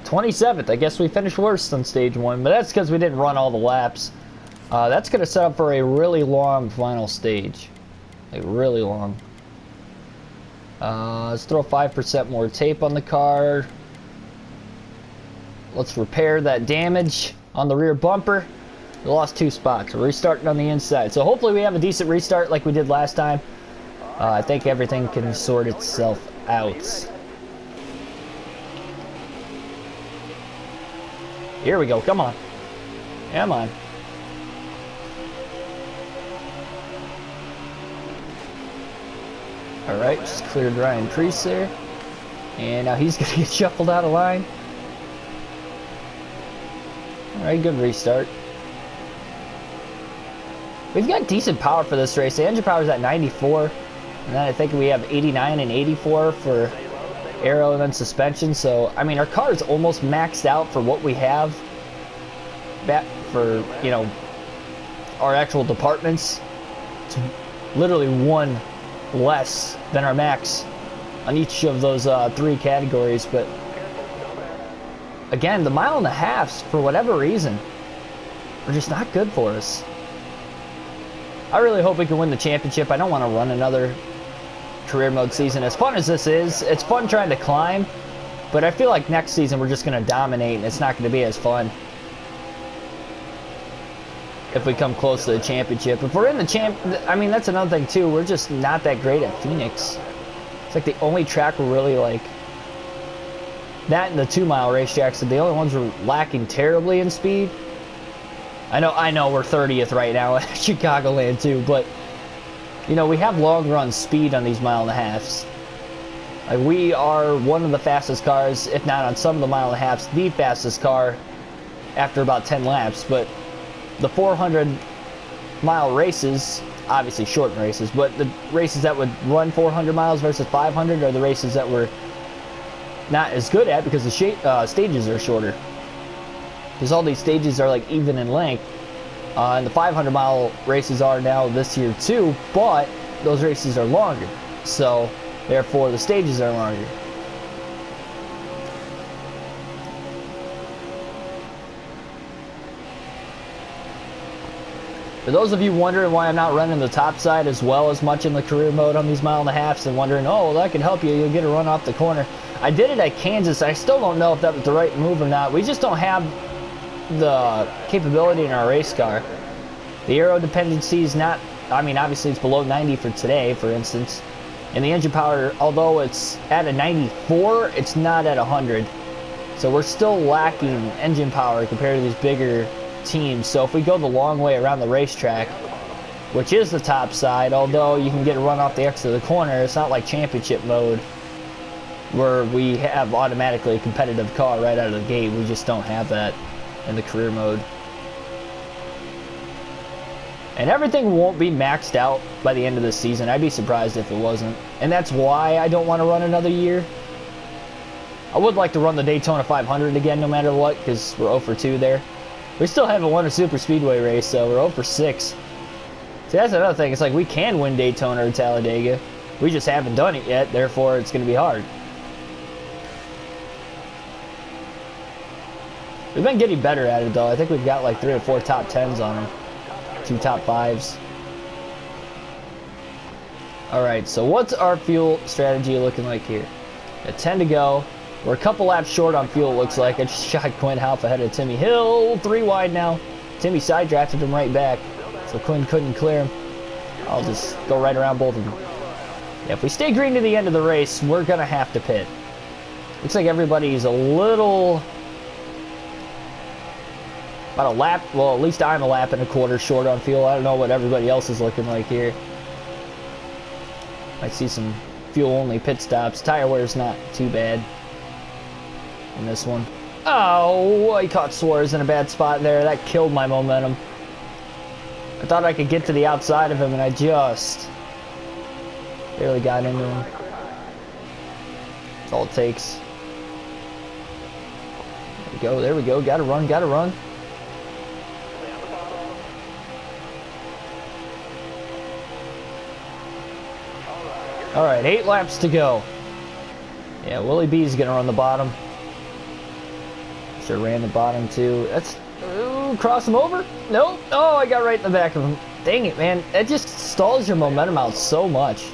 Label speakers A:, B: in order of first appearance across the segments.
A: 27th. I guess we finished worse than stage 1, but that's because we didn't run all the laps. That's going to set up for a really long final stage. Like, really long. Let's throw 5% more tape on the car. Let's repair that damage on the rear bumper. We lost 2 spots. We're restarting on the inside. So hopefully we have a decent restart like we did last time. I think everything can sort itself out. Here we go. Come on. Come on. Alright, just cleared Ryan Priest there. And now he's going to get shuffled out of line. Alright, good restart. We've got decent power for this race. The engine power is at 94. And then I think we have 89 and 84 for aero and then suspension. So, I mean, our car is almost maxed out for what we have. For, you know, our actual departments. It's literally one less than our max on each of those 3 categories. But again, the mile and a halves, for whatever reason, are just not good for us. I really hope we can win the championship. I don't want to run another career mode season. As fun as this is, it's fun trying to climb, but I feel like next season we're just going to dominate and it's not going to be as fun if we come close to the championship. If we're in the I mean, that's another thing too. We're just not that great at Phoenix. It's like the only track we're really like, that and the 2-mile racetracks are the only ones we're lacking terribly in speed. I know we're 30th right now at Chicagoland too, but you know, we have long run speed on these mile and a halves. Like, we are one of the fastest cars, if not on some of the mile and a halves, the fastest car after about 10 laps. But the 400-mile races, obviously shortened races, but the races that would run 400 miles versus 500 are the races that we're not as good at because the stages are shorter. Because all these stages are like even in length. And the 500-mile races are now this year too, but those races are longer. So, therefore, the stages are longer. For those of you wondering why I'm not running the top side as well as much in the career mode on these mile and a halves and wondering, oh, well, that could help you, you'll get a run off the corner. I did it at Kansas. I still don't know if that was the right move or not. We just don't have the capability in our race car. The aero dependency is not, I mean, obviously it's below 90 for today, for instance. And the engine power, although it's at a 94, it's not at 100. So we're still lacking engine power compared to these bigger teams. So if we go the long way around the racetrack, which is the top side, although you can get a run off the exit of the corner, it's not like championship mode where we have automatically a competitive car right out of the gate. We just don't have that in the career mode. And everything won't be maxed out by the end of the season. I'd be surprised if it wasn't. And that's why I don't want to run another year. I would like to run the Daytona 500 again no matter what, because we're 0 for 2 there. We still haven't won a super speedway race, so we're 0 for 6. See, that's another thing. It's like we can win Daytona or Talladega. We just haven't done it yet, therefore it's going to be hard. We've been getting better at it, though. I think we've got like 3 or 4 top 10s on them. 2 top 5s. Alright, so what's our fuel strategy looking like here? Got 10 to go. We're a couple laps short on fuel, it looks like. I just shot Quinn Half ahead of Timmy Hill. 3 wide now. Timmy side drafted him right back, so Quinn couldn't clear him. I'll just go right around both of them. Yeah, if we stay green to the end of the race, we're going to have to pit. Looks like everybody's a little... about a lap, well, at least I'm a lap and a quarter short on fuel. I don't know what everybody else is looking like here. Might see some fuel-only pit stops. Tire wear's not too bad in this one. Oh, I caught Suarez in a bad spot there. That killed my momentum. I thought I could get to the outside of him, and I just barely got into him. That's all it takes. There we go, there we go. Gotta run, gotta run. Alright, 8 laps to go. Yeah, Willie B's gonna run the bottom. Should have ran the bottom too. That's... Ooh, cross him over? Nope. Oh, I got right in the back of him. Dang it, man. It just stalls your momentum out so much.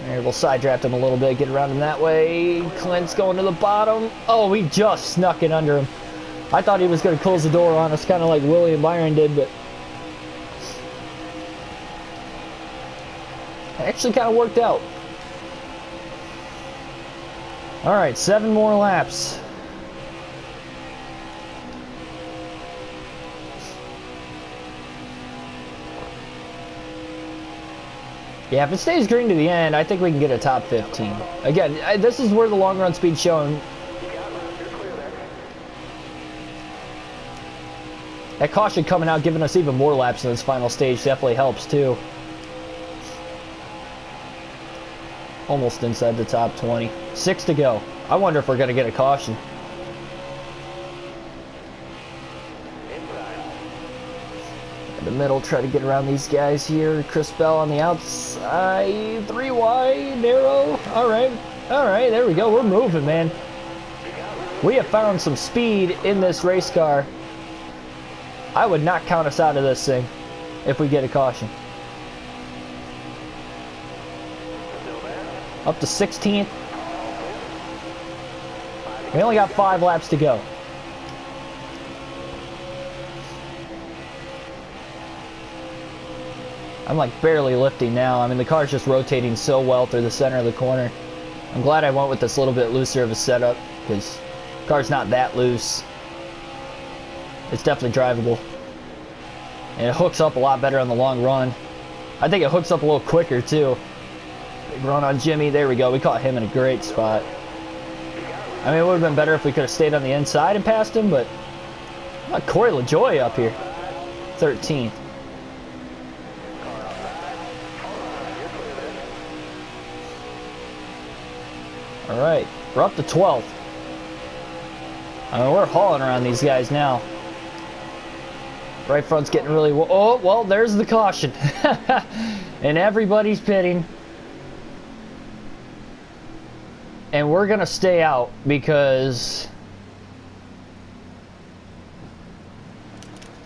A: Alright, we'll side draft him a little bit, get around him that way. Clint's going to the bottom. Oh, we just snuck it under him. I thought he was going to close the door on us, kind of like Willie and Byron did, but it actually kind of worked out. Alright, 7 more laps. Yeah, if it stays green to the end, I think we can get a top 15. Again, this is where the long run speed's showing. That caution coming out, giving us even more laps in this final stage definitely helps too. Almost inside the top 20. 6 to go. I wonder if we're going to get a caution. In the middle, try to get around these guys here. Chris Bell on the outside. 3 wide, narrow. Alright, there we go. We're moving, man. We have found some speed in this race car. I would not count us out of this thing if we get a caution. Up to 16th. We only got 5 laps to go. I'm like barely lifting now. I mean, the car's just rotating so well through the center of the corner. I'm glad I went with this little bit looser of a setup because the car's not that loose. It's definitely drivable. And it hooks up a lot better on the long run. I think it hooks up a little quicker too. Big run on Jimmy. There we go. We caught him in a great spot. I mean, it would have been better if we could have stayed on the inside and passed him, but Corey LaJoy up here. 13th. Alright, we're up to 12th. I mean, we're hauling around these guys now. Right front's getting really... Oh, well, there's the caution. And everybody's pitting. And we're going to stay out because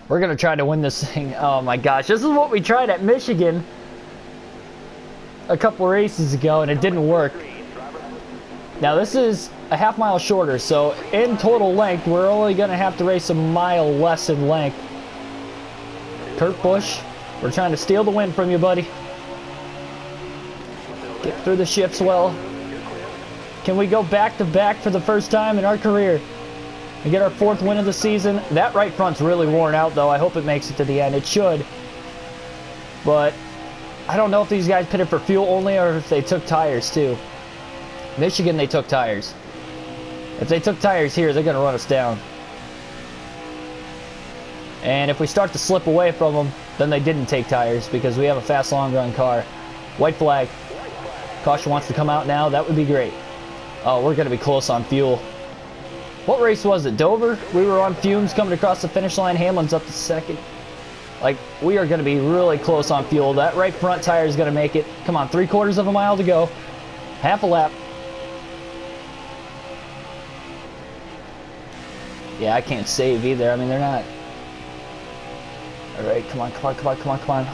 A: we're going to try to win this thing. Oh my gosh, this is what we tried at Michigan a couple races ago and it didn't work. Now this is a half mile shorter, so in total length, we're only going to have to race a mile less in length. Kurt Busch, we're trying to steal the win from you, buddy. Get through the shifts well. Can we go back-to-back for the first time in our career and get our 4th win of the season? That right front's really worn out, though. I hope it makes it to the end. It should. But I don't know if these guys pitted for fuel only or if they took tires, too. Michigan, they took tires. If they took tires here, they're going to run us down. And if we start to slip away from them, then they didn't take tires because we have a fast long run car. White flag. Caution wants to come out now. That would be great. Oh, we're going to be close on fuel. What race was it? Dover? We were on fumes coming across the finish line. Hamlin's up to 2nd. Like, we are going to be really close on fuel. That right front tire is going to make it. Come on, 3/4 of a mile to go. Half a lap. Yeah, I can't save either. I mean, they're not. Alright, come on.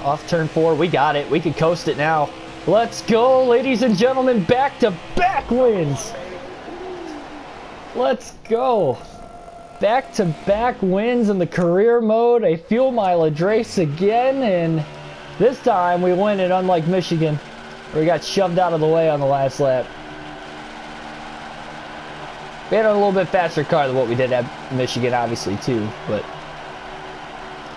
A: Off turn 4. We got it. We can coast it now. Let's go, ladies and gentlemen. Back-to-back wins. Let's go. Back-to-back wins in the career mode. A fuel mileage race again. And this time we win it, unlike Michigan, where we got shoved out of the way on the last lap. We had a little bit faster car than what we did at Michigan, obviously, too. But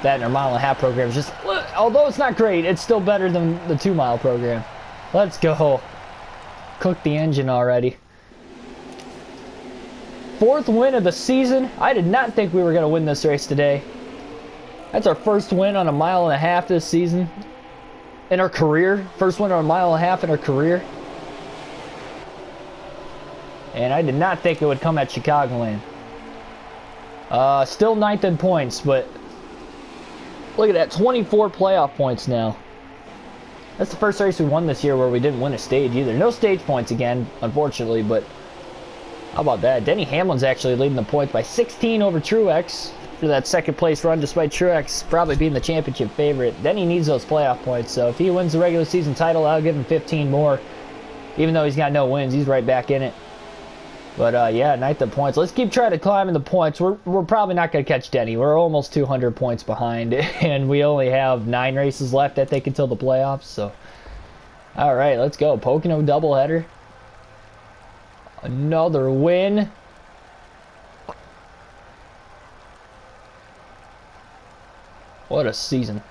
A: that and our 1.5 mile program is just, although it's not great, it's still better than the 2 mile program. Let's go. Cooked the engine already. 4th win of the season. I did not think we were going to win this race today. That's our first win on a 1.5 mile this season. In our career. First win on a 1.5 mile in our career. And I did not think it would come at Chicagoland. Still 9th in points, but look at that, 24 playoff points now. That's the first race we won this year where we didn't win a stage either. No stage points again, unfortunately, but How about that? Denny Hamlin's actually leading the points by 16 over Truex for that second place run, despite Truex probably being the championship favorite. Denny needs those playoff points, so if he wins the regular season title, I'll give him 15 more. Even though he's got no wins, he's right back in it. But yeah, ninth in points. Let's keep trying to climb in the points. We're probably not going to catch Denny. We're almost 200 points behind, and we only have 9 races left, I think, until the playoffs. So, all right, let's go. Pocono doubleheader. Another win. What a season.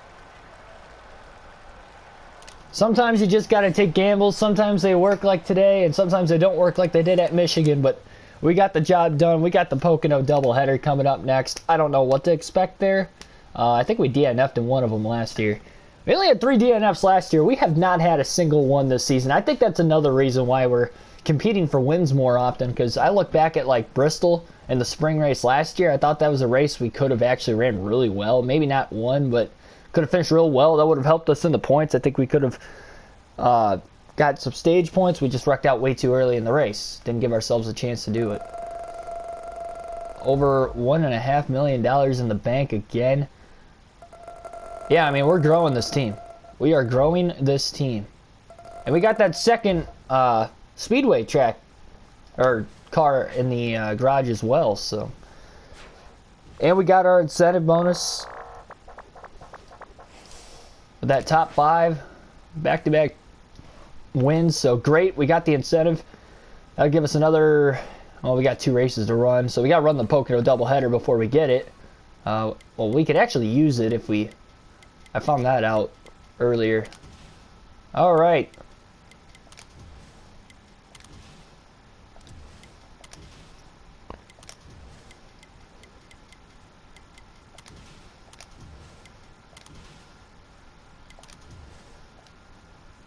A: Sometimes you just got to take gambles. Sometimes they work like today, and sometimes they don't work like they did at Michigan. But we got the job done. We got the Pocono doubleheader coming up next. I don't know what to expect there. I think we DNF'd in one of them last year. We only had 3 DNFs last year. We have not had a single one this season. I think that's another reason why we're competing for wins more often, because I look back at like Bristol and the spring race last year. I thought that was a race we could have actually ran really well. Maybe not won, but could have finished real well. That would have helped us in the points. I think we could have got some stage points. We just wrecked out way too early in the race. Didn't give ourselves a chance to do it. Over $1.5 million in the bank again. Yeah, I mean, we're growing this team. We are growing this team. And we got that second speedway track or car in the garage as well. So, and we got our incentive bonus. That top 5 back-to-back wins, so great. We got the incentive. That'll give us another, well, we got 2 races to run, so we got to run the Pocono doubleheader before we get it. Well, we could actually use it if we, I found that out earlier. All right.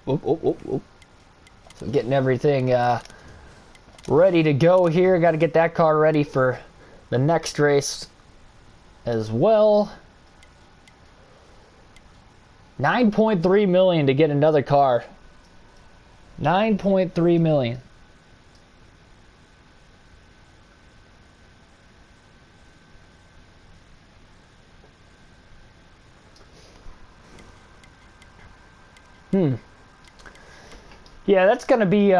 A: Whoop, whoop, whoop, whoop. So getting everything ready to go here. Got to get that car ready for the next race as well. $9.3 million to get another car. $9.3 million. Yeah, that's gonna be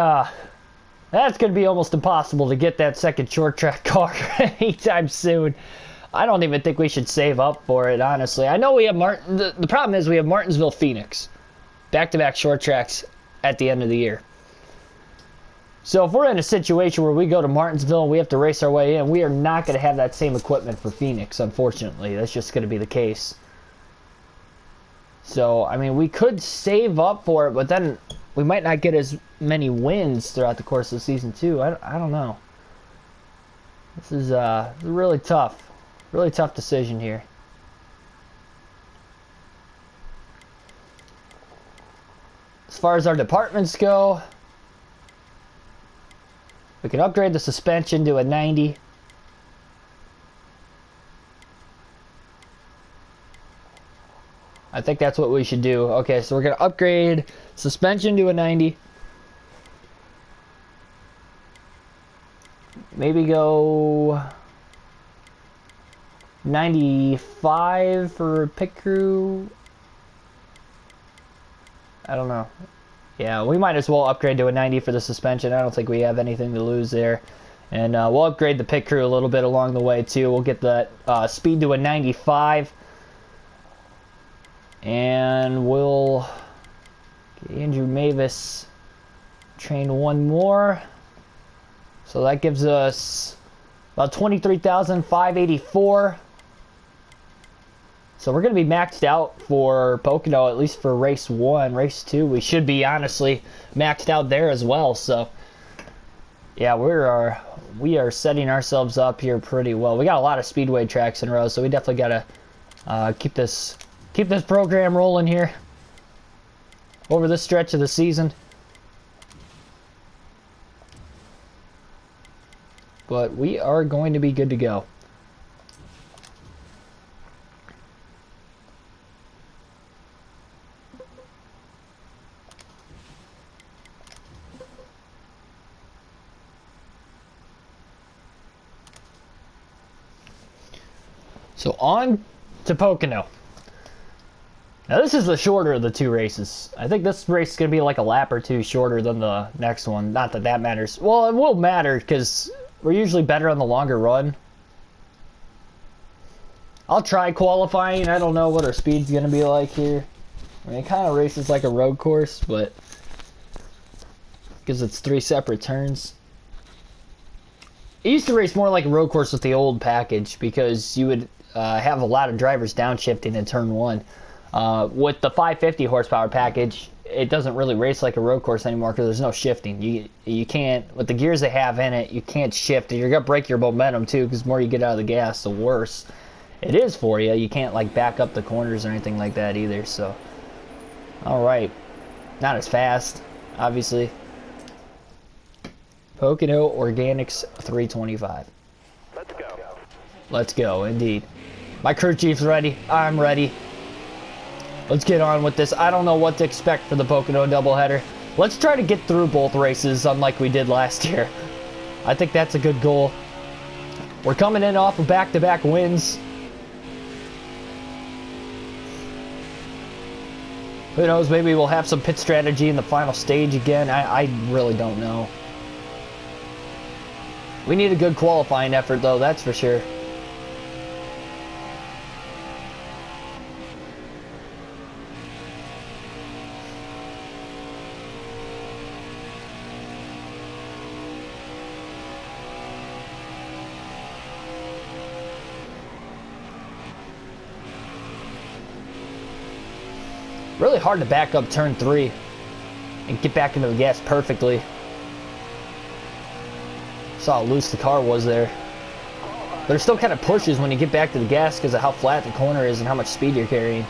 A: almost impossible to get that second short track car anytime soon. I don't even think we should save up for it, honestly. I know we have the problem is we have Martinsville, Phoenix, back-to-back short tracks at the end of the year. So if we're in a situation where we go to Martinsville and we have to race our way in, we are not going to have that same equipment for Phoenix, unfortunately. That's just going to be the case. So, I mean, we could save up for it, but then we might not get as many wins throughout the course of the season, too. I don't know. This is really tough. Really tough decision here. As far as our departments go, we can upgrade the suspension to a 90. I think that's what we should do. Okay, so we're going to upgrade suspension to a 90. Maybe go 95 for pit crew. I don't know. Yeah, we might as well upgrade to a 90 for the suspension. I don't think we have anything to lose there. And we'll upgrade the pit crew a little bit along the way, too. We'll get that speed to a 95. And we'll get Andrew Mavis train one more. So that gives us about 23,584. So we're going to be maxed out for Pocono, at least for race 1. Race 2, we should be honestly maxed out there as well. So yeah, we are setting ourselves up here pretty well. We got a lot of speedway tracks in a row, so we definitely got to keep this program rolling here over this stretch of the season. But we are going to be good to go. So on to Pocono. Now this is the shorter of the two races. I think this race is going to be like a lap or two shorter than the next one. Not that that matters. Well, it will matter because we're usually better on the longer run. I'll try qualifying. I don't know what our speed's going to be like here. I mean, it kind of races like a road course, but because it's 3 separate turns. It used to race more like a road course with the old package because you would have a lot of drivers downshifting in turn 1. With the 550 horsepower package, it doesn't really race like a road course anymore because there's no shifting. You can't, with the gears they have in it, you can't shift. You're going to break your momentum too because the more you get out of the gas, the worse it is for you. You can't like back up the corners or anything like that either. So, all right, not as fast, obviously. Pocono Organics 325.
B: Let's go.
A: Let's go, indeed. My crew chief's ready. I'm ready. Let's get on with this. I don't know what to expect for the Pocono doubleheader. Let's try to get through both races unlike we did last year. I think that's a good goal. We're coming in off of back-to-back wins. Who knows, maybe we'll have some pit strategy in the final stage again. I really don't know. We need a good qualifying effort though, that's for sure. Really hard to back up turn 3 and get back into the gas perfectly. Saw how loose the car was there. But it still kind of pushes when you get back to the gas because of how flat the corner is and how much speed you're carrying.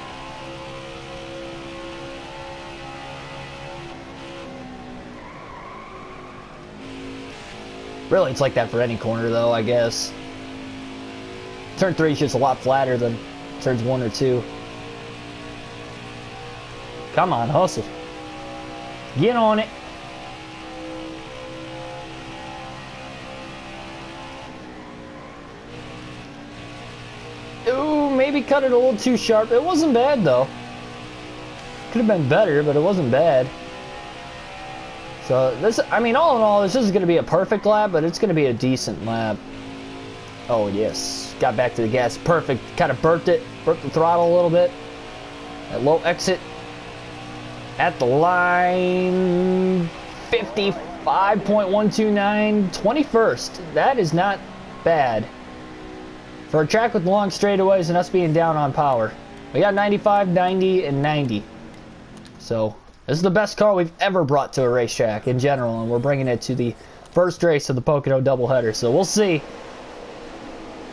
A: Really, it's like that for any corner though, I guess. Turn 3 is just a lot flatter than turns 1 or 2. Come on, hustle. Get on it. Ooh, maybe cut it a little too sharp. It wasn't bad, though. Could have been better, but it wasn't bad. So, this, I mean, all in all, this isn't going to be a perfect lap, but it's going to be a decent lap. Oh, yes. Got back to the gas. Perfect. Kind of burnt the throttle a little bit. That low exit. At the line, 55.129, 21st. That is not bad. For a track with long straightaways and us being down on power. We got 95, 90, and 90. So, this is the best car we've ever brought to a racetrack in general, and we're bringing it to the first race of the Pocono doubleheader. So, we'll see.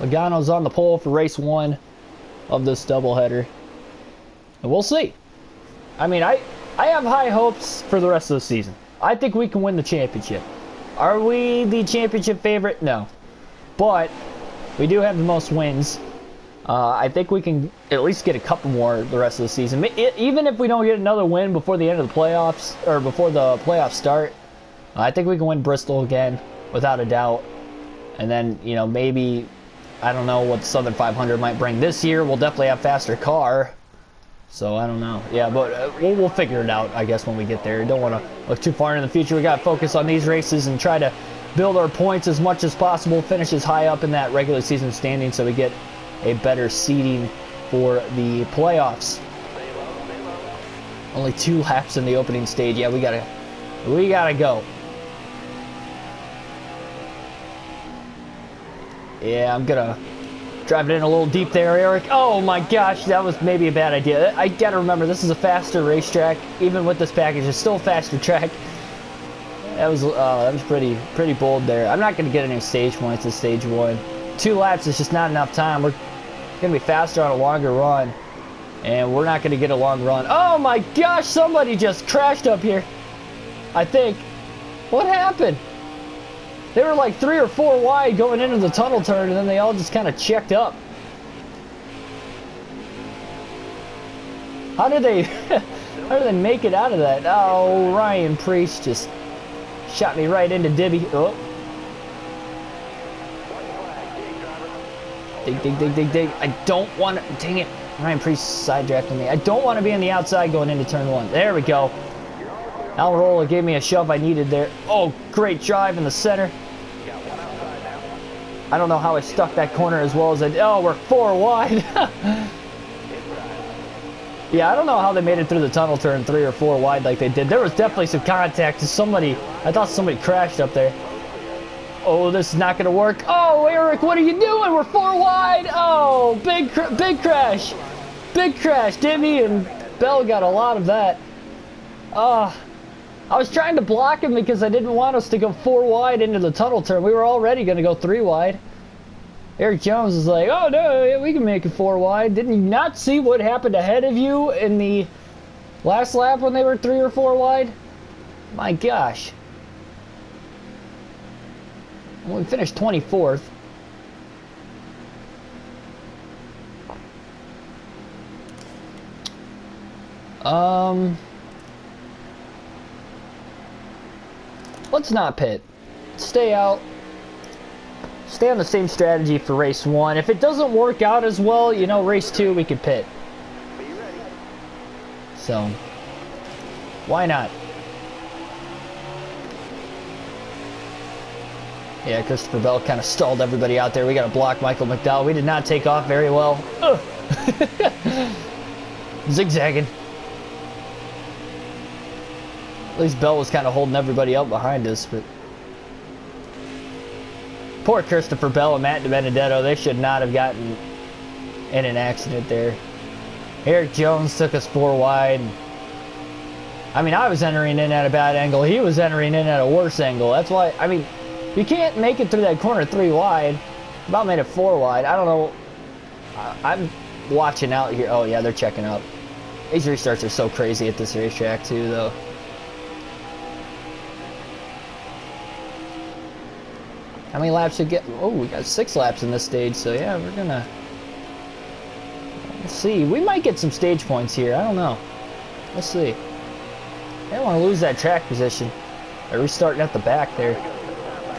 A: Logano's on the pole for race 1 of this doubleheader. And we'll see. I mean, I have high hopes for the rest of the season. I think we can win the championship. Are we the championship favorite? No. But we do have the most wins. I think we can at least get a couple more the rest of the season. Even if we don't get another win before the end of the playoffs, or before the playoffs start, I think we can win Bristol again, without a doubt. And then, you know, maybe, I don't know what the Southern 500 might bring this year. We'll definitely have faster car. So, I don't know. Yeah, but we'll figure it out, I guess, when we get there. Don't want to look too far in the future. We got to focus on these races and try to build our points as much as possible. Finish as high up in that regular season standing so we get a better seeding for the playoffs. Only 2 laps in the opening stage. Yeah, we gotta go. Yeah, I'm gonna drive it in a little deep there, Eric. Oh my gosh, that was maybe a bad idea. I gotta remember, this is a faster racetrack. Even with this package, it's still a faster track. That was pretty bold there. I'm not gonna get any stage points in stage 1. 2 laps is just not enough time. We're gonna be faster on a longer run, and we're not gonna get a long run. Oh my gosh, somebody just crashed up here. I think. What happened? They were like 3 or 4 wide going into the tunnel turn, and then they all just kind of checked up. How did they make it out of that? Oh, Ryan Priest just shot me right into Dibby. Oh. Dig, dig, dig, dig, dig. I don't want to... Dang it. Ryan Priest side drafting me. I don't want to be on the outside going into turn 1. There we go. Almirola gave me a shove I needed there. Oh, great drive in the center. I don't know how I stuck that corner as well as I did. Oh, we're 4 wide. Yeah, I don't know how they made it through the tunnel turn 3 or 4 wide like they did. There was definitely some contact. I thought somebody crashed up there. Oh, this is not going to work. Oh, Eric, what are you doing? We're 4 wide. Oh, big crash. Big crash. Dimmy and Bell got a lot of that. I was trying to block him because I didn't want us to go 4 wide into the tunnel turn. We were already going to go 3 wide. Eric Jones is like, oh, no, yeah, we can make it 4 wide. Didn't you not see what happened ahead of you in the last lap when they were 3 or 4 wide? My gosh. Well, we finished 24th. Let's not pit. Stay out. Stay on the same strategy for race 1. If it doesn't work out as well, you know, race 2 we could pit. So, why not? Yeah, Christopher Bell kind of stalled everybody out there. We got to block Michael McDowell. We did not take off very well. Zigzagging. At least Bell was kind of holding everybody up behind us, but... Poor Christopher Bell and Matt DiBenedetto. They should not have gotten in an accident there. Eric Jones took us 4 wide. I mean, I was entering in at a bad angle. He was entering in at a worse angle. That's why, I mean, you can't make it through that corner 3 wide. About made it 4 wide. I don't know. I'm watching out here. Oh, yeah, they're checking up. These restarts are so crazy at this racetrack, too, though. How many laps should get? Oh, we got 6 laps in this stage, so yeah, we're gonna... Let's see. We might get some stage points here. I don't know. Let's see. I don't want to lose that track position. They're restarting at the back there.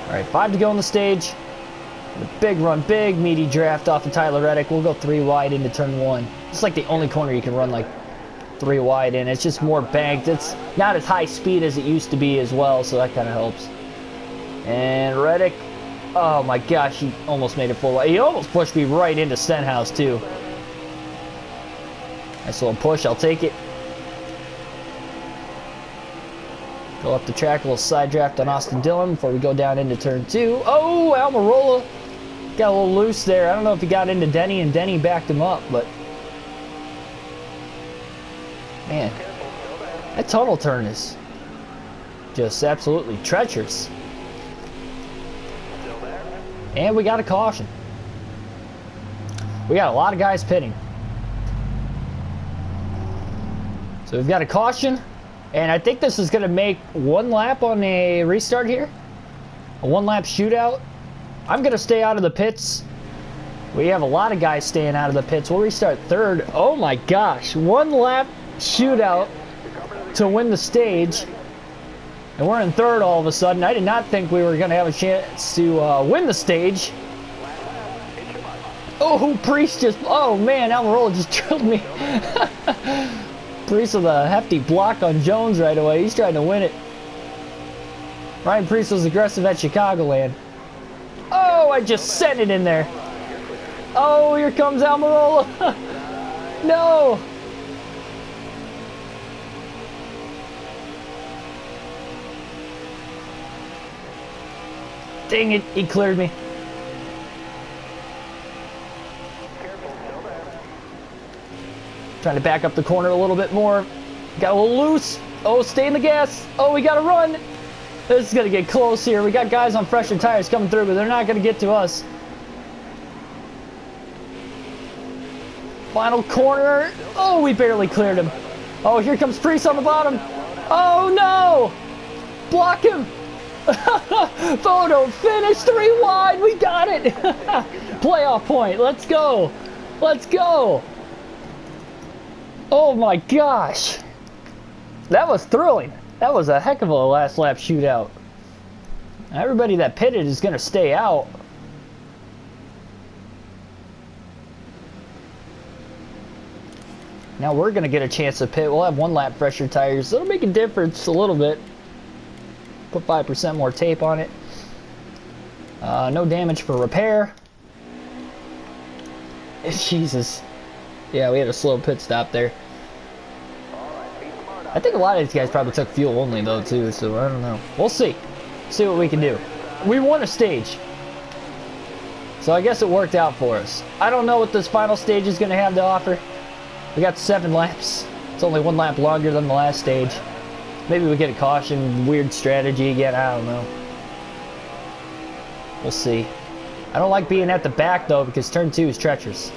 A: Alright, 5 to go in the stage. The big run, big meaty draft off of Tyler Reddick. We'll go 3 wide into turn 1. It's like the only corner you can run like 3 wide in. It's just more banked. It's not as high speed as it used to be as well, so that kind of helps. And Reddick... Oh my gosh, he almost made it 4 wide. He almost pushed me right into Stenhouse too. Nice little push, I'll take it. Go up the track, a little side draft on Austin Dillon before we go down into turn 2. Oh, Almirola got a little loose there. I don't know if he got into Denny and Denny backed him up, but... Man, that tunnel turn is just absolutely treacherous. And we got a caution. We got a lot of guys pitting. So we've got a caution. And I think this is going to make 1 lap on a restart here. A 1-lap shootout. I'm going to stay out of the pits. We have a lot of guys staying out of the pits. We'll restart 3rd. Oh my gosh. 1-lap shootout to win the stage. And we're in 3rd all of a sudden. I did not think we were going to have a chance to win the stage. Oh, Priest just... Oh, man, Almirola just drilled me. Priest with a hefty block on Jones right away. He's trying to win it. Ryan Priest was aggressive at Chicagoland. Oh, I just sent it in there. Oh, here comes Almirola. No. Dang it, he cleared me. Trying to back up the corner a little bit more. Got a little loose. Oh, stay in the gas. Oh, we got to run. This is going to get close here. We got guys on fresher tires coming through, but they're not going to get to us. Final corner. Oh, we barely cleared him. Oh, here comes Priest on the bottom. Oh, no. Block him. Photo finish 3 wide. We got it. Playoff point. Let's go. Let's go. Oh my gosh. That was thrilling. That was a heck of a last lap shootout. Everybody that pitted is going to stay out. Now we're going to get a chance to pit. We'll have 1 lap fresher tires. It'll make a difference a little bit. Put 5% more tape on it. No damage for repair. Jesus. Yeah, we had a slow pit stop there. I think a lot of these guys probably took fuel only though too, so I don't know. We'll see. See what we can do. We won a stage. So I guess it worked out for us. I don't know what this final stage is going to have to offer. We got 7 laps. It's only 1 lap longer than the last stage. Maybe we get a caution, weird strategy again, I don't know. We'll see. I don't like being at the back though because turn 2 is treacherous.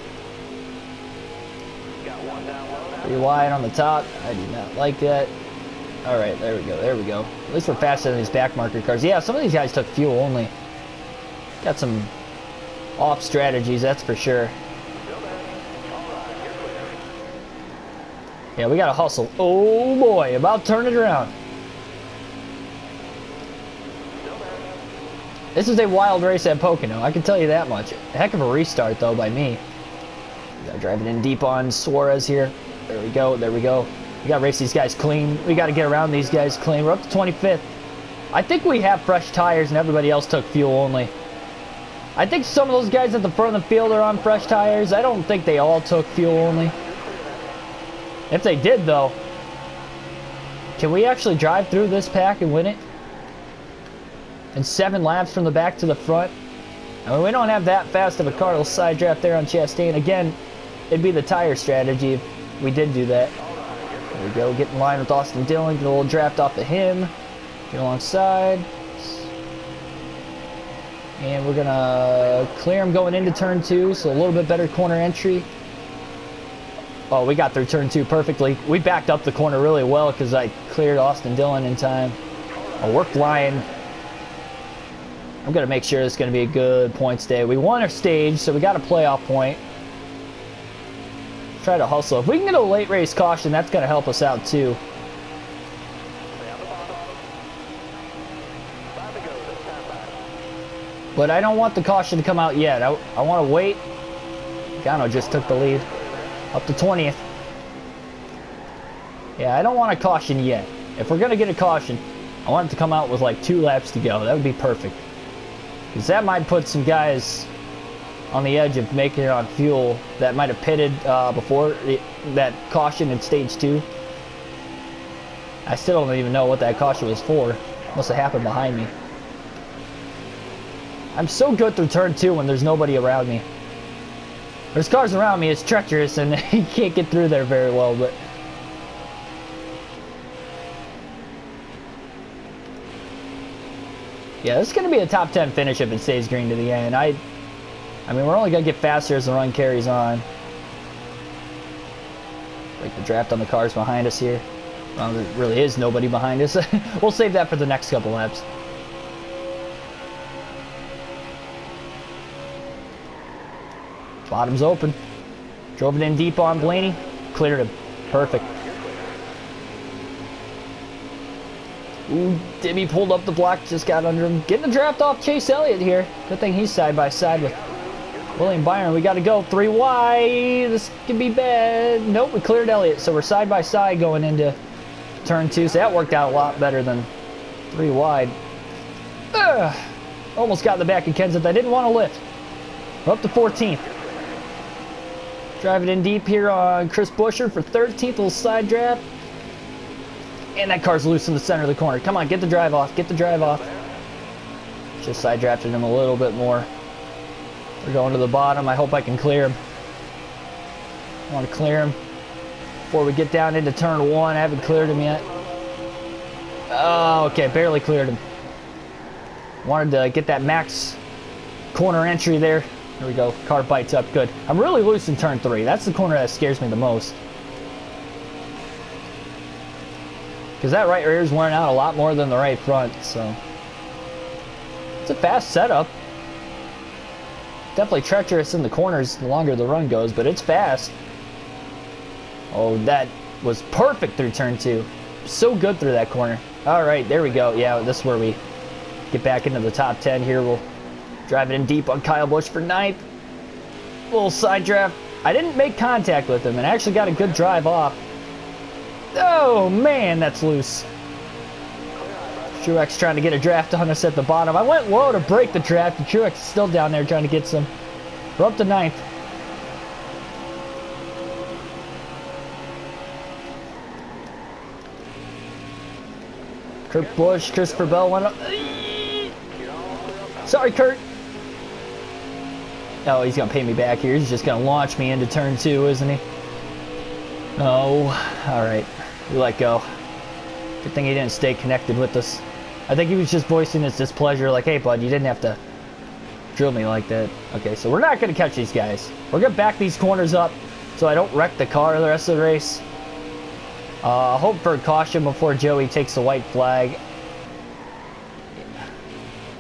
A: 3 wide on the top. I do not like that. Alright, there we go, there we go. At least we're faster than these back marker cars. Yeah, some of these guys took fuel only. Got some off strategies, that's for sure. Yeah, we gotta hustle. Oh boy, about to turn it around. This is a wild race at Pocono, I can tell you that much. A heck of a restart though by me. Gotta drive it in deep on Suarez here. There we go, there we go. We gotta race these guys clean. We gotta get around these guys clean. We're up to 25th. I think we have fresh tires and everybody else took fuel only. I think some of those guys at the front of the field are on fresh tires. I don't think they all took fuel only. If they did though, can we actually drive through this pack and win it? In 7 laps from the back to the front? I mean, we don't have that fast of a car. We'll side draft there on Chastain. Again, it'd be the tire strategy if we did do that. There we go, get in line with Austin Dillon, get a little draft off of him, get alongside. And we're gonna clear him going into turn 2, so a little bit better corner entry. Oh, we got through turn 2 perfectly. We backed up the corner really well because I cleared Austin Dillon in time. Oh, we're flying. I'm gonna make sure it's gonna be a good points day. We won our stage, so we got a playoff point. Try to hustle. If we can get a late race caution, that's gonna help us out too. But I don't want the caution to come out yet. I want to wait. Gano just took the lead. Up to 20th. Yeah, I don't want a caution yet. If we're going to get a caution, I want it to come out with like 2 laps to go. That would be perfect. Because that might put some guys on the edge of making it on fuel that might have pitted before that caution in stage 2. I still don't even know what that caution was for. Must have happened behind me. I'm so good through turn 2 when there's nobody around me. There's cars around me, it's treacherous and you can't get through there very well, but... Yeah, this is going to be a top 10 finish if it stays green to the end. I mean, we're only going to get faster as the run carries on. Break the draft on the cars behind us here. Well, there really is nobody behind us. We'll save that for the next couple laps. Bottom's open. Drove it in deep on Blaney. Cleared him. Perfect. Ooh, Dibby pulled up the block. Just got under him. Getting the draft off Chase Elliott here. Good thing he's side by side with William Byron. We got to go 3 wide. This could be bad. Nope, we cleared Elliott. So we're side by side going into turn 2. So that worked out a lot better than 3 wide. Almost got in the back of Kenseth. I didn't want to lift. We're up to 14th. Driving in deep here on Chris Buescher for 13th, little side draft. And that car's loose in the center of the corner. Come on, get the drive off, get the drive off. Just side drafted him a little bit more. We're going to the bottom. I hope I can clear him. I want to clear him before we get down into turn 1. I haven't cleared him yet. Oh, okay, barely cleared him. Wanted to get that max corner entry there. There we go. Car bites up. Good. I'm really loose in turn 3. That's the corner that scares me the most. Because that right rear is wearing out a lot more than the right front. So it's a fast setup. Definitely treacherous in the corners the longer the run goes, but it's fast. Oh, that was perfect through turn 2. So good through that corner. All right, there we go. Yeah, this is where we get back into the top 10 here. We'll drive it in deep on Kyle Busch for 9th. Little side draft. I didn't make contact with him and actually got a good drive off. Oh, man, that's loose. Truex trying to get a draft on us at the bottom. I went low to break the draft, and Truex is still down there trying to get some. We're up to 9th. Kurt Busch, Christopher Bell went up. Sorry, Kurt. Oh, he's going to pay me back here. He's just going to launch me into turn 2, isn't he? Oh, all right. We let go. Good thing he didn't stay connected with us. I think he was just voicing his displeasure, like, hey, bud, you didn't have to drill me like that. Okay, so we're not going to catch these guys. We're going to back these corners up so I don't wreck the car the rest of the race. Hope for a caution before Joey takes the white flag.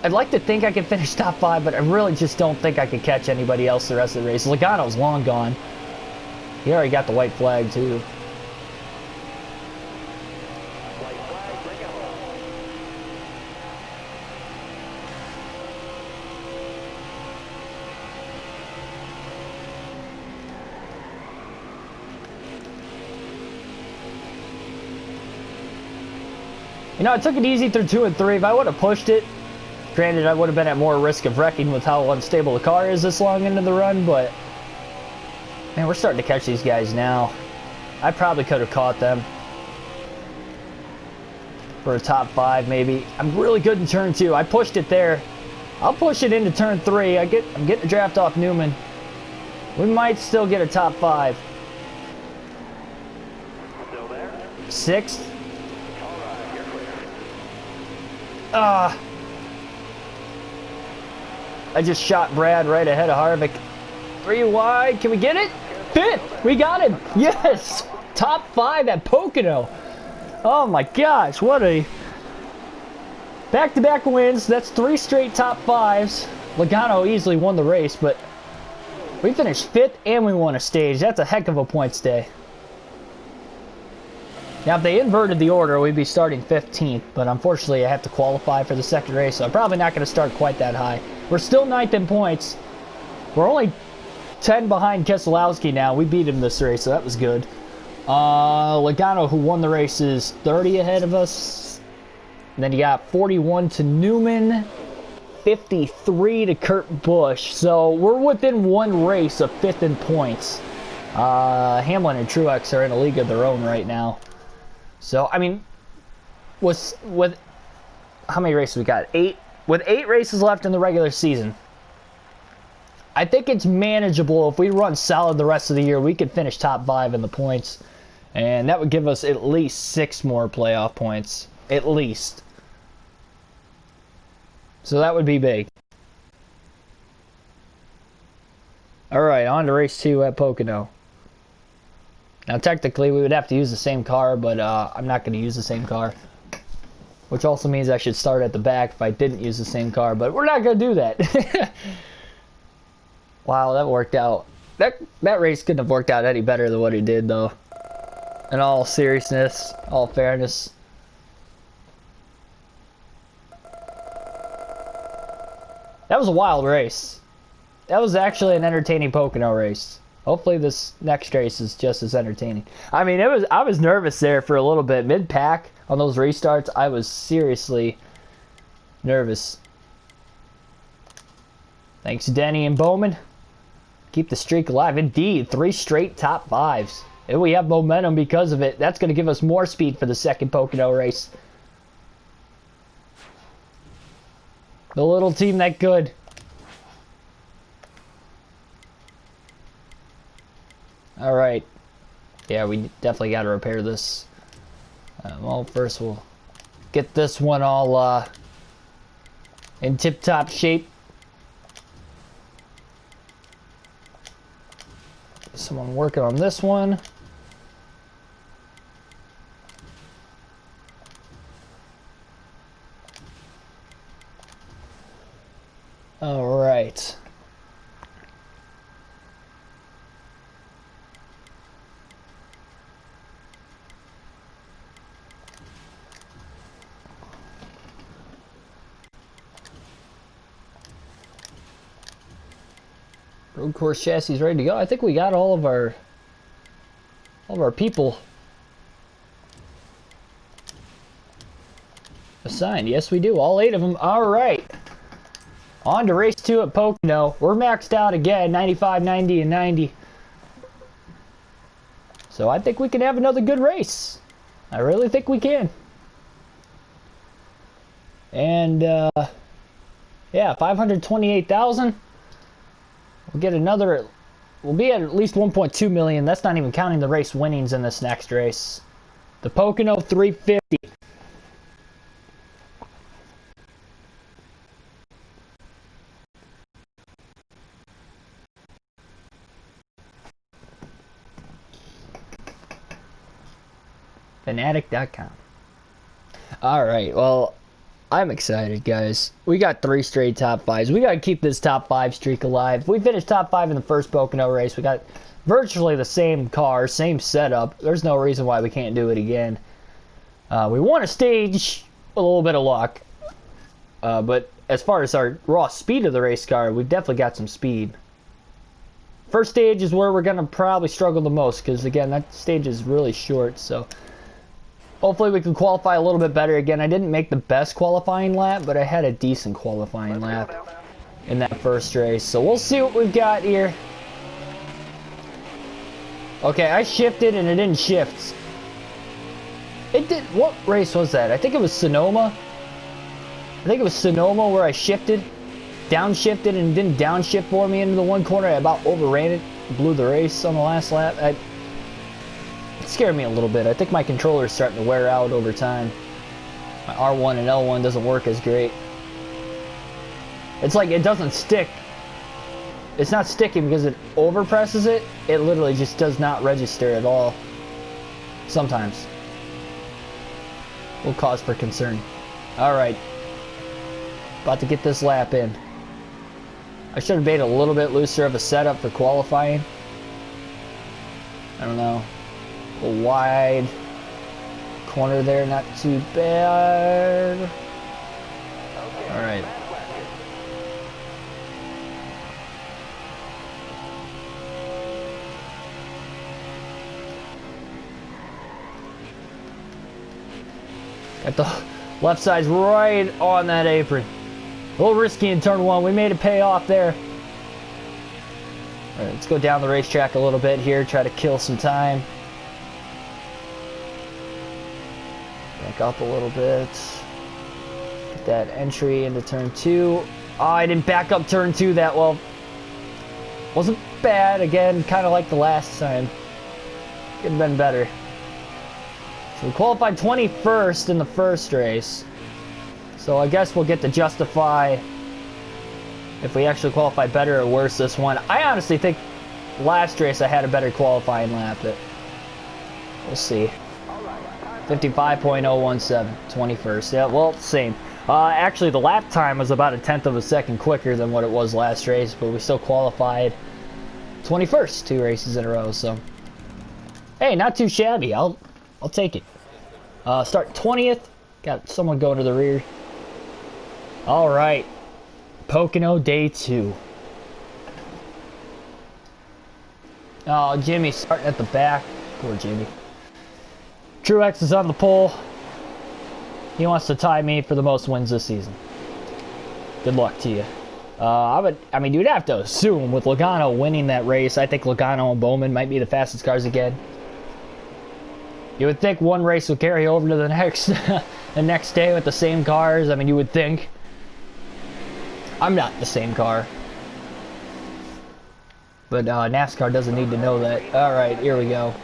A: I'd like to think I can finish top 5, but I really just don't think I can catch anybody else the rest of the race. Logano's long gone. He already got the white flag, too. You know, I took it easy through 2 and 3. If I would have pushed it, granted, I would have been at more risk of wrecking with how unstable the car is this long into the run, but man, we're starting to catch these guys now. I probably could have caught them for a top 5, maybe. I'm really good in turn 2. I pushed it there. I'll push it into turn 3. I'm getting a draft off Newman. We might still get a top 5.
B: Still there?
A: 6th. I just shot Brad right ahead of Harvick. 3 wide. Can we get it? 5th. We got him. Yes. Top 5 at Pocono. Oh my gosh. What a back-to-back wins. That's 3 straight top 5s. Logano easily won the race, but we finished 5th and we won a stage. That's a heck of a points day. Now, if they inverted the order, we'd be starting 15th, but unfortunately, I have to qualify for the second race, so I'm probably not going to start quite that high. We're still 9th in points. We're only 10 behind Keselowski now. We beat him this race, so that was good. Logano, who won the race, is 30 ahead of us. And then you got 41 to Newman, 53 to Kurt Busch. So we're within 1 race of 5th in points. Hamlin and Truex are in a league of their own right now. So, I mean, with how many races we got? 8. With 8 races left in the regular season, I think it's manageable. If we run solid the rest of the year, we could finish top 5 in the points. And that would give us at least 6 more playoff points. At least. So that would be big. Alright, on to race 2 at Pocono. Now, technically, we would have to use the same car, but I'm not going to use the same car. Which also means I should start at the back if I didn't use the same car, but we're not going to do that. Wow, that worked out. That race couldn't have worked out any better than what it did, though. In all seriousness, all fairness. That was a wild race. That was actually an entertaining Pocono race. Hopefully this next race is just as entertaining. I mean, I was nervous there for a little bit. Mid-pack on those restarts, I was seriously nervous. Thanks, Denny and Bowman. Keep the streak alive. Indeed, 3 straight top 5s. And we have momentum because of it. That's going to give us more speed for the second Pocono race. The little team that good. Alright. Yeah, we definitely got to repair this. Well, first we'll get this one all in tip-top shape. Someone working on this one. Alright. Road course chassis is ready to go. I think we got all of our people assigned. Yes, we do. All 8 of them. All right. On to race 2 at Pocono. We're maxed out again. 95, 90, and 90. So I think we can have another good race. I really think we can. And, yeah, 528,000. We'll get another... We'll be at least 1.2 million. That's not even counting the race winnings in this next race. The Pocono 350. Fanatic.com. Alright, well, I'm excited, guys. We got 3 straight top 5s. We got to keep this top 5 streak alive. We finished top 5 in the first Pocono race. We got virtually the same car, same setup. There's no reason why we can't do it again. We won a stage with a little bit of luck. But as far as our raw speed of the race car, we've definitely got some speed. First stage is where we're going to probably struggle the most, because, again, that stage is really short, so... Hopefully we can qualify a little bit better. Again, I didn't make the best qualifying lap, but I had a decent qualifying lap in that first race. So we'll see what we've got here. Okay, I shifted and it didn't shift. It did. What race was that? I think it was Sonoma. I think it was Sonoma where I shifted, downshifted, and didn't downshift for me into the one corner. I about overran it, blew the race on the last lap. It scared me a little bit. I think my controller is starting to wear out over time. My R1 and L1 doesn't work as great. It's like it doesn't stick. It's not sticking because it overpresses it. It literally just does not register at all. Sometimes. Will cause for concern. Alright. About to get this lap in. I should have made a little bit looser of a setup for qualifying. I don't know. A little wide corner there, not too bad. All right. Got the left side's right on that apron. A little risky in turn 1. We made it pay off there. All right, let's go down the racetrack a little bit here, try to kill some time. Back up a little bit. Get that entry into turn 2. Oh, I didn't back up turn 2 that well. Wasn't bad. Again, kind of like the last time. Could have been better. So we qualified 21st in the first race. So I guess we'll get to justify if we actually qualify better or worse this one. I honestly think last race I had a better qualifying lap, but we'll see. 55.017, 21st. Yeah, well, same. Actually, the lap time was about 1/10 of a second quicker than what it was last race, but we still qualified 21st 2 races in a row. So, hey, not too shabby. I'll take it. Start 20th. Got someone going to the rear. All right, Pocono day 2. Oh, Jimmy starting at the back. Poor Jimmy. Truex is on the pole. He wants to tie me for the most wins this season. Good luck to you. I mean, you'd have to assume with Logano winning that race, I think Logano and Bowman might be the fastest cars again. You would think one race would carry over to the next, the next day with the same cars. I mean, you would think. I'm not the same car. But NASCAR doesn't need to know that. All right, here we go.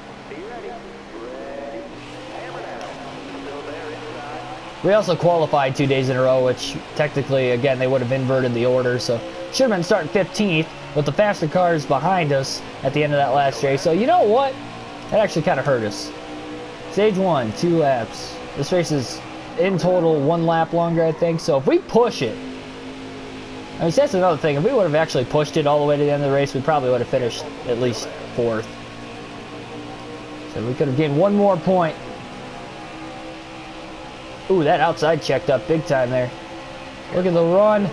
A: We also qualified 2 days in a row, which technically, again, they would have inverted the order, so should have been starting 15th with the faster cars behind us at the end of that last race. So you know what? That actually kind of hurt us. Stage 1, 2 laps. This race is in total 1 lap longer, I think. So if we push it, I mean, that's another thing. If we would have actually pushed it all the way to the end of the race, we probably would have finished at least 4th. So we could have gained 1 more point. Ooh, that outside checked up big time there. Look at the run.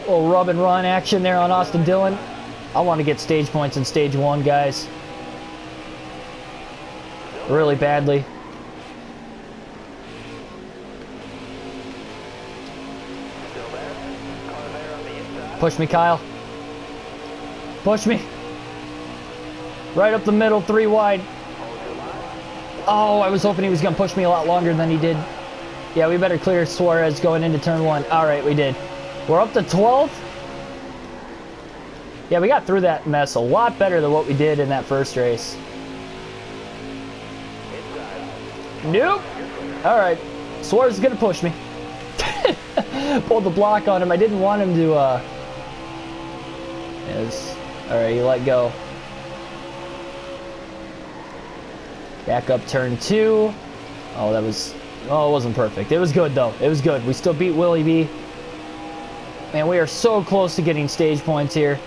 A: Little rub and run action there on Austin Dillon. I want to get stage points in stage 1, guys. Really badly. Push me, Kyle. Push me. Right up the middle, 3 wide. Oh, I was hoping he was going to push me a lot longer than he did. Yeah, we better clear Suarez going into turn 1. All right, we did. We're up to 12th. Yeah, we got through that mess a lot better than what we did in that first race. Nope. All right. Suarez is going to push me. Pulled the block on him. I didn't want him to... Yes. All right, you let go. Back up turn 2. Oh, that was... Oh, it wasn't perfect. It was good, though. It was good. We still beat Willie B. Man, we are so close to getting stage points here.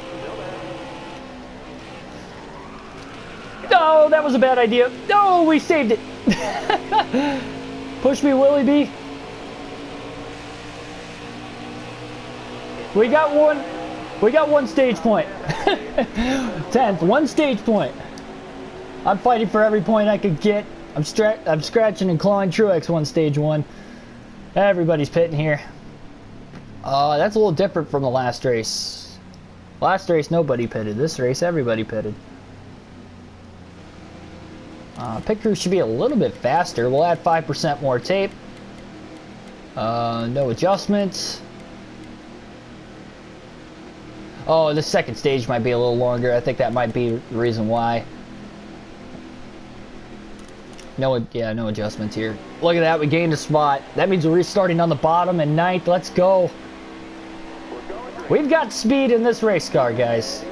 A: No, that was a bad idea. No, we saved it. Push me, Willie B. We got one. We got 1 stage point. 10th, 1 stage point. I'm fighting for every point I could get. I'm scratching and clawing Truex 1 stage 1. Everybody's pitting here. That's a little different from the last race. Last race, nobody pitted. This race, everybody pitted. Pit crew should be a little bit faster. We'll add 5% more tape. No adjustments. Oh, the second stage might be a little longer. I think that might be the reason why. No adjustments here. Look at that, we gained a spot. That means we're restarting on the bottom and 9th. Let's go. We've got speed in this race car, guys.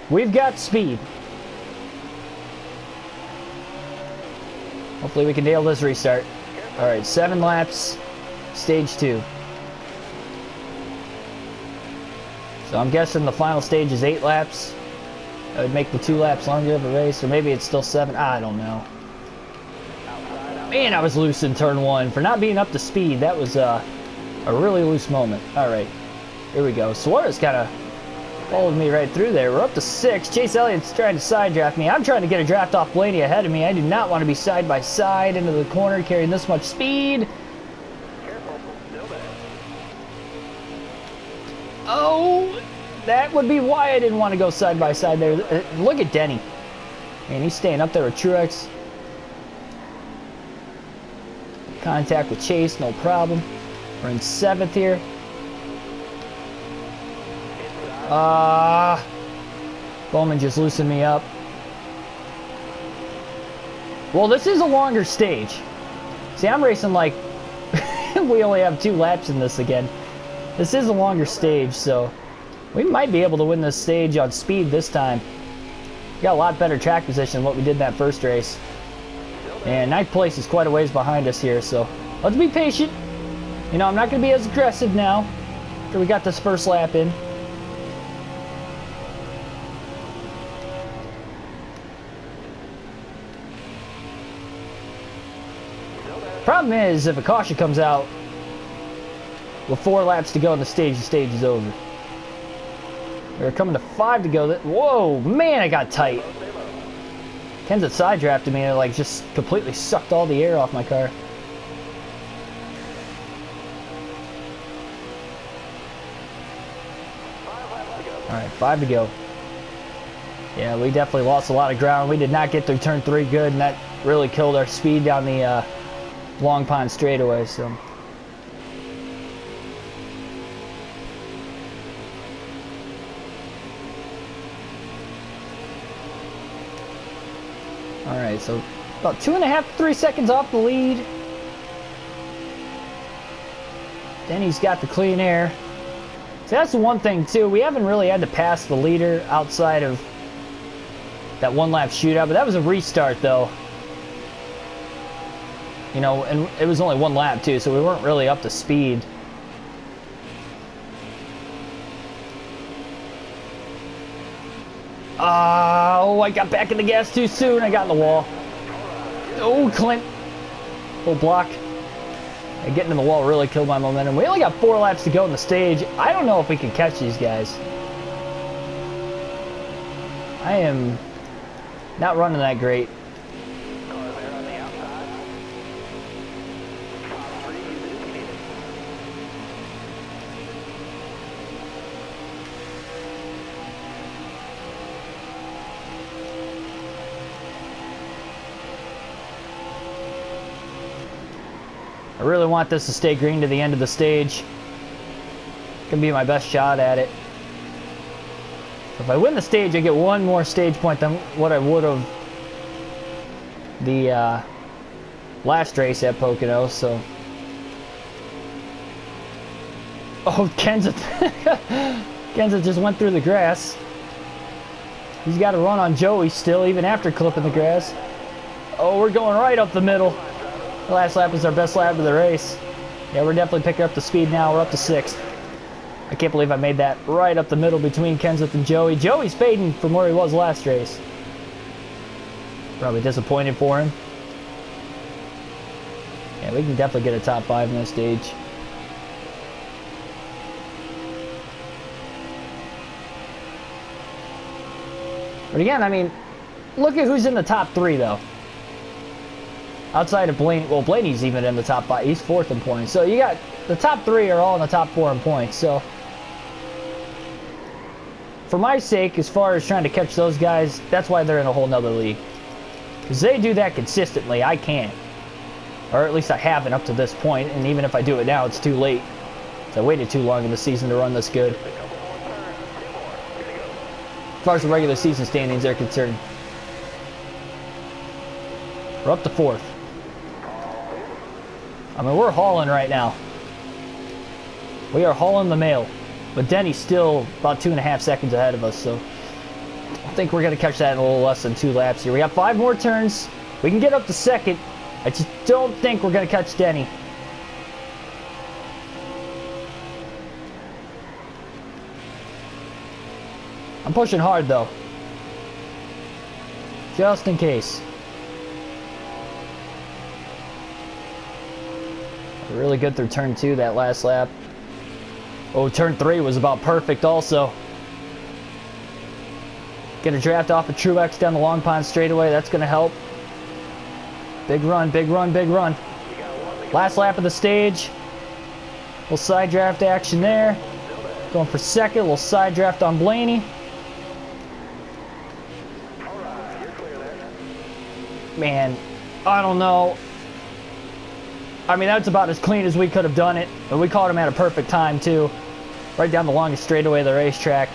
A: We've got speed. Hopefully we can nail this restart. Alright, 7 laps, stage 2. So I'm guessing the final stage is 8 laps. That would make the 2 laps longer of a race, or maybe it's still 7. I don't know. Man, I was loose in turn 1. For not being up to speed, that was a really loose moment. Alright, here we go. Suarez kind of followed me right through there. We're up to 6. Chase Elliott's trying to side draft me. I'm trying to get a draft off Blaney ahead of me. I do not want to be side by side into the corner carrying this much speed. Oh, that would be why I didn't want to go side by side there. Look at Denny. Man, he's staying up there with Truex. Contact with Chase, no problem. We're in 7th here. Bowman just loosened me up. Well, this is a longer stage. See, I'm racing like we only have 2 laps in this again. This is a longer stage, so we might be able to win this stage on speed this time. We got a lot better track position than what we did in that first race. And 9th place is quite a ways behind us here, so let's be patient. You know, I'm not going to be as aggressive now after we got this first lap in. Problem is, if a caution comes out with 4 laps to go in the stage is over. We're coming to 5 to go. Whoa, man, I got tight. Kenseth side drafted me and it like just completely sucked all the air off my car. Alright, 5 to go. Yeah, we definitely lost a lot of ground. We did not get through turn 3 good, and that really killed our speed down the Long Pond straightaway, so. Alright, so about 2.5 to 3 seconds off the lead. Denny's got the clean air. So that's the one thing too, we haven't really had to pass the leader outside of that 1 lap shootout, but that was a restart though. You know, and it was only 1 lap too, so we weren't really up to speed. Oh, I got back in the gas too soon. I got in the wall. Oh, Clint. Oh, block. And getting in the wall really killed my momentum. We only got 4 laps to go in the stage. I don't know if we can catch these guys. I am not running that great. I really want this to stay green to the end of the stage. Gonna be my best shot at it. If I win the stage, I get 1 more stage point than what I would have the last race at Pocono. So, oh, Kenseth, Kenseth just went through the grass. He's got to run on Joey still, even after clipping the grass. Oh, we're going right up the middle. The last lap is our best lap of the race. Yeah, we're definitely picking up the speed now. We're up to 6th. I can't believe I made that right up the middle between Kenseth and Joey. Joey's fading from where he was last race. Probably disappointed for him. Yeah, we can definitely get a top 5 in this stage. But again, I mean, look at who's in the top 3 though. Outside of Blaney, well, Blaney's even in the top 5. He's 4th in points. So you got the top 3 are all in the top 4 in points. So for my sake, as far as trying to catch those guys, that's why they're in a whole nother league. Because they do that consistently. I can't. Or at least I haven't up to this point. And even if I do it now, it's too late. So I waited too long in the season to run this good. As far as the regular season standings are concerned. We're up to 4th. I mean, we're hauling right now. We are hauling the mail. But Denny's still about 2.5 seconds ahead of us, so I think we're going to catch that in a little less than 2 laps here. We got 5 more turns. We can get up to 2nd. I just don't think we're going to catch Denny. I'm pushing hard, though. Just in case. Really good through turn 2 that last lap. Oh, turn 3 was about perfect also. Get a draft off of Truex down the Long Pond straightaway. That's going to help. Big run, big run, big run. Last lap of the stage. Little side draft action there. Going for 2nd. Little side draft on Blaney. Man, I don't know. I mean, that's about as clean as we could have done it. And we caught him at a perfect time, too. Right down the longest straightaway of the racetrack.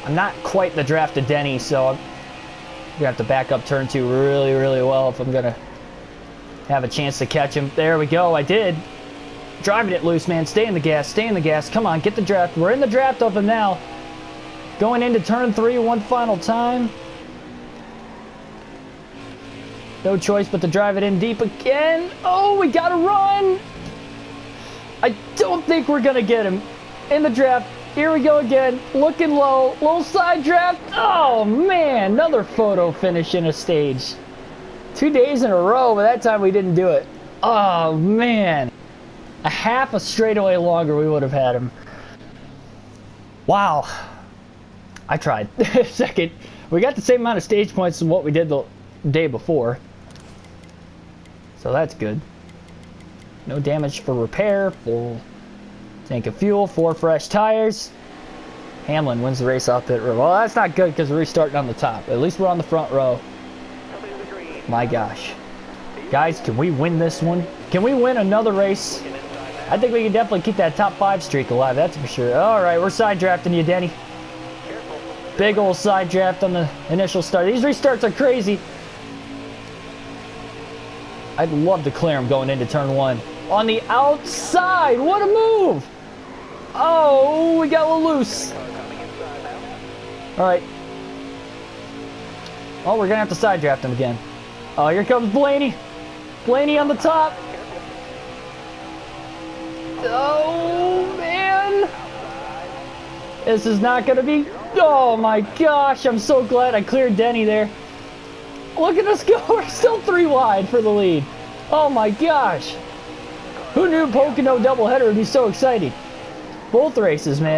A: I'm not quite the drafted Denny, so I'm going to have to back up turn 2 really, really well if I'm going to have a chance to catch him. There we go. I did. Driving it loose, man. Stay in the gas. Stay in the gas. Come on, get the draft. We're in the draft of him now. Going into turn 3 one final time. No choice but to drive it in deep again. Oh, we got to run. I don't think we're going to get him in the draft. Here we go again. Looking low. Little side draft. Oh, man. Another photo finish in a stage. 2 days in a row, but that time we didn't do it. Oh, man. A half a straightaway longer, we would have had him. Wow. I tried. 2nd. We got the same amount of stage points as what we did the day before. So that's good. No damage for repair. Full tank of fuel. 4 fresh tires. Hamlin wins the race off pit road. Well, that's not good because we're restarting on the top. At least we're on the front row. My gosh. Guys, can we win this one? Can we win another race? I think we can definitely keep that top 5 streak alive. That's for sure. All right, we're side drafting you, Denny. Big old side draft on the initial start. These restarts are crazy. I'd love to clear him going into turn 1. On the outside, what a move! Oh, we got a little loose. All right. Oh, we're gonna have to side draft him again. Oh, here comes Blaney. Blaney on the top. Oh, man. This is not gonna be... Oh, my gosh. I'm so glad I cleared Denny there. Look at us go. We're still 3 wide for the lead. Oh, my gosh. Who knew Pocono doubleheader would be so exciting? Both races, man.